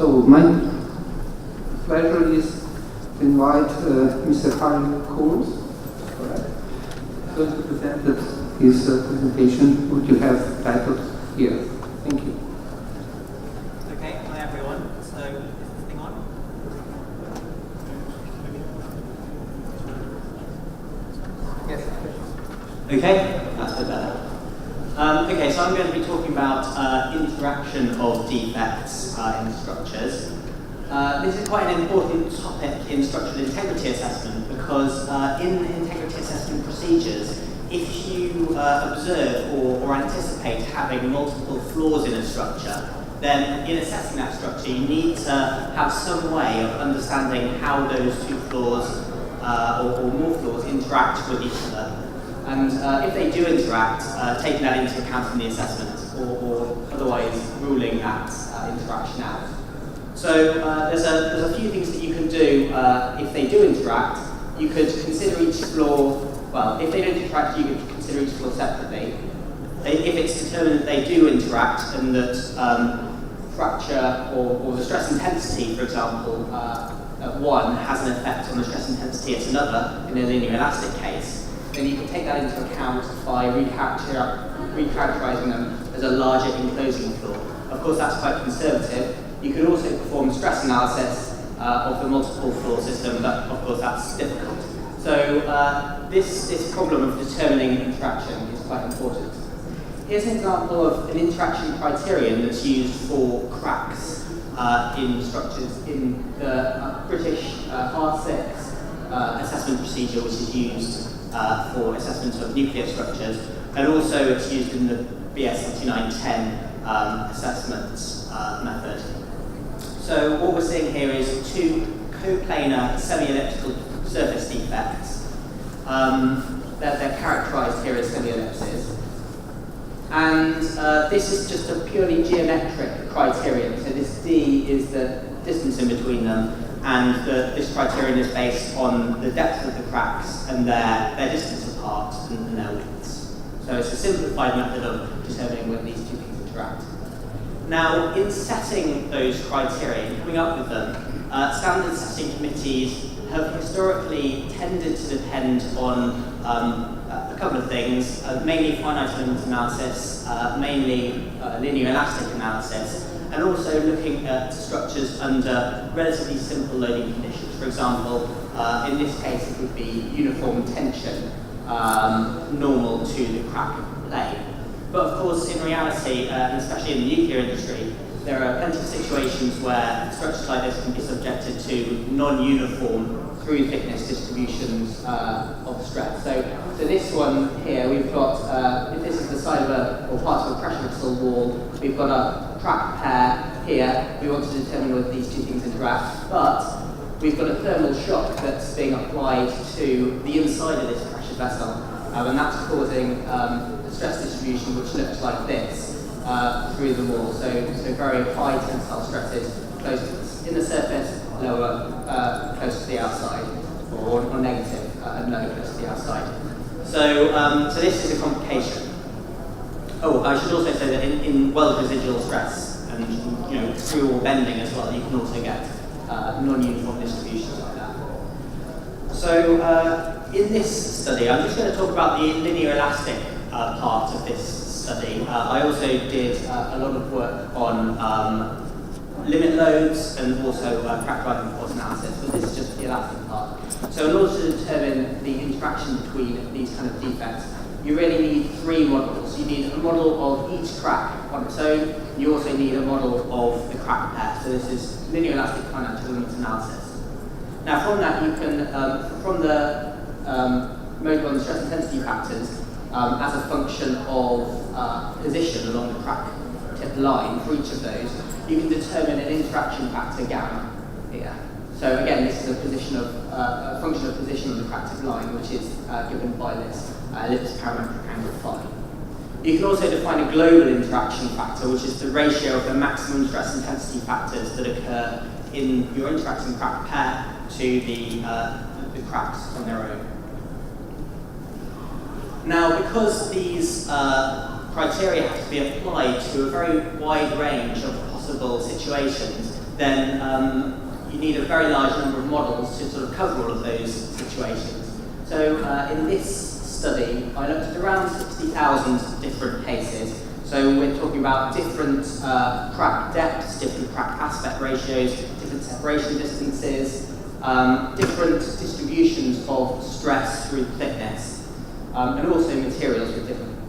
So my pleasure is to invite Mr. Harry Coles, going to present his presentation, which you have titled here. Thank you. Okay, hi everyone. So, is this thing on? Yes. Okay, that's a bit better. Okay, so I'm going to be talking about interaction of defects in structures. This is quite an important topic in structural integrity assessment because in integrity assessment procedures, if you observe or anticipate having multiple flaws in a structure, then in assessing that structure you need to have some way of understanding how those two flaws or more flaws interact with each other. And if they do interact, taking that into account in the assessment or otherwise ruling that interaction out. So there's a few things that you can do if they do interact. You could consider each flaw, well, if they don't interact, you could consider each flaw separately. If it's determined that they do interact and that fracture or the stress intensity, for example, at one has an effect on the stress intensity at another, in a linear elastic case, then you can take that into account by recharacterizing them as a larger enclosing flaw. Of course, that's quite conservative. You could also perform stress analysis of the multiple flaw system, but of course that's difficult. So this problem of determining interaction is quite important. Here's an example of an interaction criterion that's used for cracks in structures in the British R6 assessment procedure, which is used for assessment of nuclear structures, and also it's used in the BS 7910 assessment method. So what we're seeing here is two coplanar semi-elliptical surface defects. They're characterized here as semi-ellipses. And this is just a purely geometric criterion. So this D is the distance in between them, and this criterion is based on the depth of the cracks and their distance apart and their widths. So it's a simplified method of determining when these two things interact. Now, in setting those criteria and coming up with them, standard setting committees have historically tended to depend on a couple of things, mainly finite element analysis, mainly linear elastic analysis, and also looking at structures under relatively simple loading conditions. For example, in this case it would be uniform tension, normal to the crack plane. But of course, in reality, and especially in the nuclear industry, there are plenty of situations where structures like this can be subjected to non-uniform through thickness distributions of stress. So this one here, we've got, if this is the side of or part of a pressure vessel wall, we've got a crack pair here. We want to determine whether these two things interact, but we've got a thermal shock that's being applied to the inside of this pressure vessel, and that's causing a stress distribution which looks like this through the wall. So very high tensile stresses close in the surface, lower close to the outside, or negative and low close to the outside. So this is a complication. Oh, I should also say that in weld residual stress and through wall bending as well, you can also get non-uniform distributions like that. So in this study, I'm just going to talk about the linear elastic part of this study. I also did a lot of work on limit loads and also crack driving force analysis, but this is just the elastic part. So in order to determine the interaction between these kind of defects, you really need three models. You need a model of each crack on its own. You also need a model of the crack pair. So this is linear elastic finite element analysis. Now from that you can, from the mode 1 stress intensity factors, as a function of position along the crack tip line for each of those, you can determine an interaction factor gamma here. So again, this is a position of a function of position on the crack tip line, which is given by this ellipse parametric angle phi. You can also define a global interaction factor, which is the ratio of the maximum stress intensity factors that occur in your interacting crack pair to the cracks on their own. Now, because these criteria have to be applied to a very wide range of possible situations, then you need a very large number of models to sort of cover all of those situations. So in this study, I looked at around 60,000 different cases. So we're talking about different crack depths, different crack aspect ratios, different separation distances, different distributions of stress through thickness, and also materials with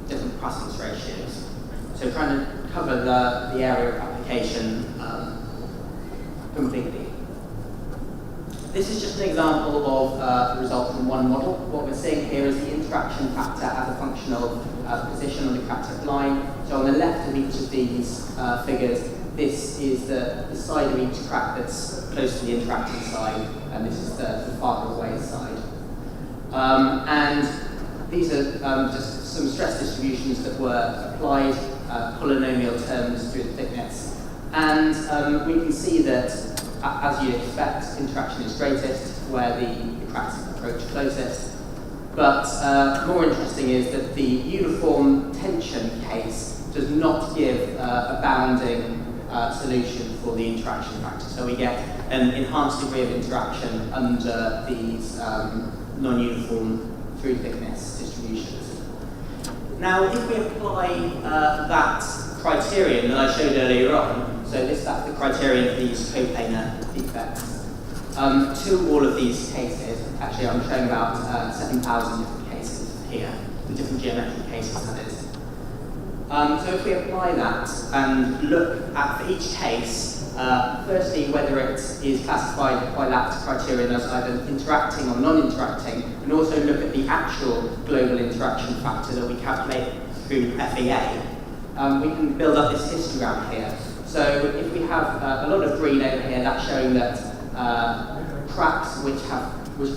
different crossings ratios. So trying to cover the area of application completely. This is just an example of a result from one model. What we're seeing here is the interaction factor as a function of position on the crack tip line. So on the left of each of these figures, this is the side of each crack that's close to the interacting side, and this is the farther away side. And these are just some stress distributions that were applied, polynomial terms through the thickness. And we can see that, as you'd expect, interaction is greatest where the cracks approach closest. But more interesting is that the uniform tension case does not give a bounding solution for the interaction factor. So we get an enhanced degree of interaction under these non-uniform through thickness distributions. Now, if we apply that criterion that I showed earlier on, so that's the criterion for these coplanar defects, to all of these cases. Actually, I'm showing about 7,000 different cases here, the different geometric cases, that is. So if we apply that and look at for each case, firstly whether it is classified by that criterion as either interacting or non-interacting, and also look at the actual global interaction factor that we calculate through FEA, we can build up this histogram here. So if we have a lot of green over here, that's showing that cracks which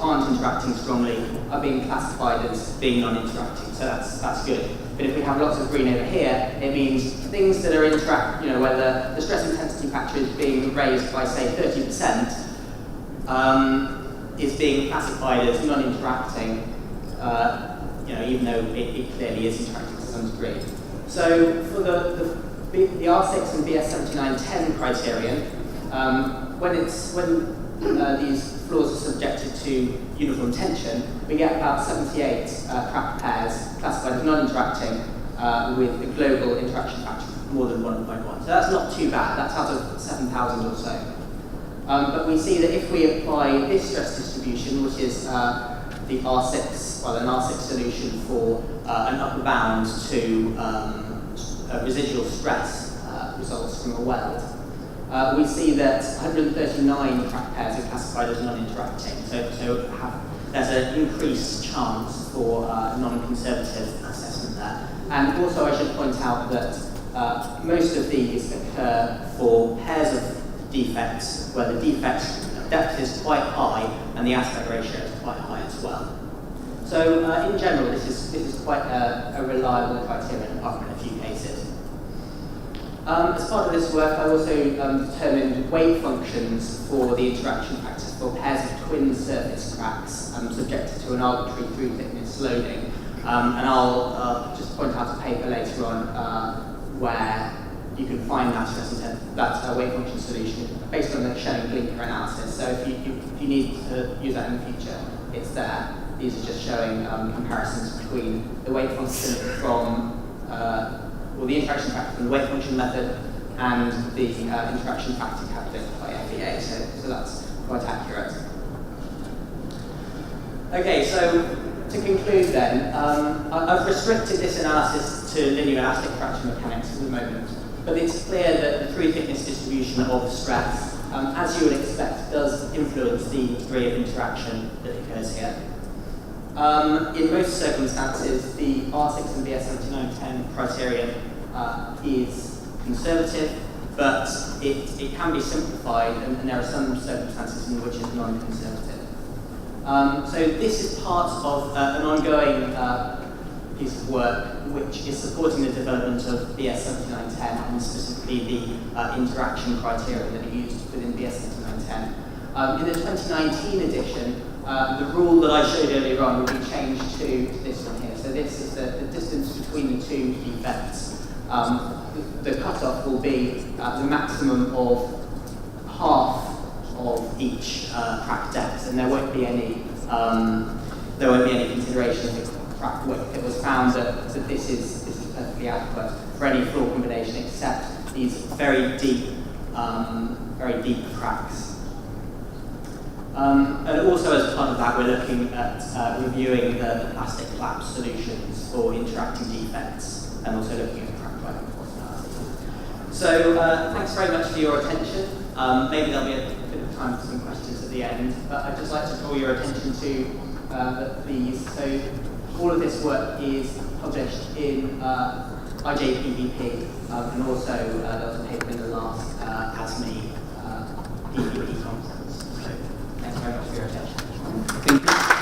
aren't interacting strongly are being classified as being non-interacting. So that's good. But if we have lots of green over here, it means things that are where the stress intensity factor is being raised by say 30%, is being classified as non-interacting, even though it clearly is interacting to some degree. So for the R6 and BS7910 criterion, when these flaws are subjected to uniform tension, we get about 78 crack pairs classified as non-interacting with a global interaction factor of more than 1.1. So that's not too bad. That's out of 7,000 or so. But we see that if we apply this stress distribution, which is the R6, an R6 solution for an upper bound to residual stress results from a weld, we see that 139 crack pairs are classified as non-interacting. So there's an increased chance for non-conservative assessment there. And also I should point out that most of these occur for pairs of defects where the defect depth is quite high and the aspect ratio is quite high as well. So in general, this is quite a reliable criterion apart from in a few cases. As part of this work, I also determined wave functions for the interaction factors for pairs of twin surface cracks subjected to an arbitrary through thickness loading. And I'll just point out a paper later on where you can find that wave function solution based on the Schoen Blinker analysis. So if you need to use that in the future, it's there. These are just showing comparisons between the wave function from the interaction factor from the wave function method and the interaction factor calculated by FEA, so that's quite accurate. Okay, so to conclude then, I've restricted this analysis to linear elastic fracture mechanics at the moment, but it's clear that the through thickness distribution of stress, as you would expect, does influence the degree of interaction that occurs here. In most circumstances, the R6 and BS7910 criterion is conservative, but it can be simplified, and there are some circumstances in which it's non-conservative. So this is part of an ongoing piece of work which is supporting the development of BS7910 and specifically the interaction criteria that are used within BS7910. In the 2019 edition, the rule that I showed earlier on will be changed to this one here. So this is the distance between the two defects. The cutoff will be the maximum of each crack depth, and there won't be any consideration of the crack width. It was found that this is perfectly adequate for any flaw combination except these very deep cracks. And also as part of that, we're looking at reviewing the plastic collapse solutions for interacting defects and also looking at crack width. So thanks very much for your attention. Maybe there'll be a bit of time for some questions at the end, but I'd just like to draw your attention to these. So all of this work is published in IJPVP, and also there was a paper in the last ASME PVP conference. So thanks very much for your attention. Thank you.